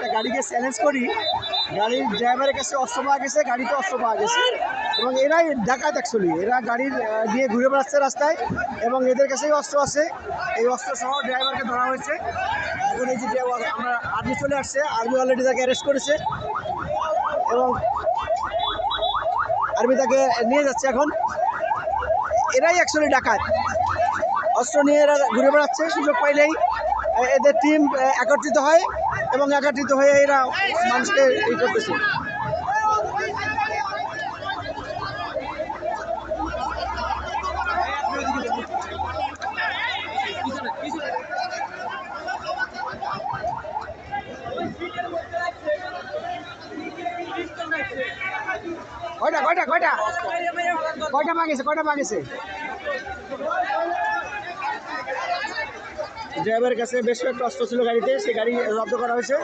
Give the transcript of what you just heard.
একটা গাড়িকে চ্যালেঞ্জ করি, গাড়ির ড্রাইভারের কাছে অস্ত্র পাওয়া গেছে, গাড়িতে অস্ত্র পাওয়া গেছে এবং এরাই ডাকাত অ্যাকচুয়ালি, এরা গাড়ির দিয়ে ঘুরে বেড়াচ্ছে রাস্তায় এবং এদের কাছেই অস্ত্র আছে। এই অস্ত্র সহ ড্রাইভারকে ধরা হয়েছে। এখন এই যে আমরা আর্মি চলে আসছে, আর্মি অলরেডি তাকে অ্যারেস্ট করেছে এবং আর্মি তাকে নিয়ে যাচ্ছে। এখন এরাই অ্যাকচুয়ালি ডাকাত, অস্ত্র নিয়ে এরা ঘুরে বেড়াচ্ছে, সুযোগ পাইলেই এদের টিম একত্রিত হয় এবং একত্রিত হয়ে এরা মানুষকে ই করতেছে। কয়টা কয়টা কয়টা কয়টা পাগেছে, কয়টা পাগেছে? ড্রাইভারের কাছে বেশ কয়েকটা অস্ত্র ছিল গাড়িতে, সেই গাড়ি জব্দ করা হয়েছে।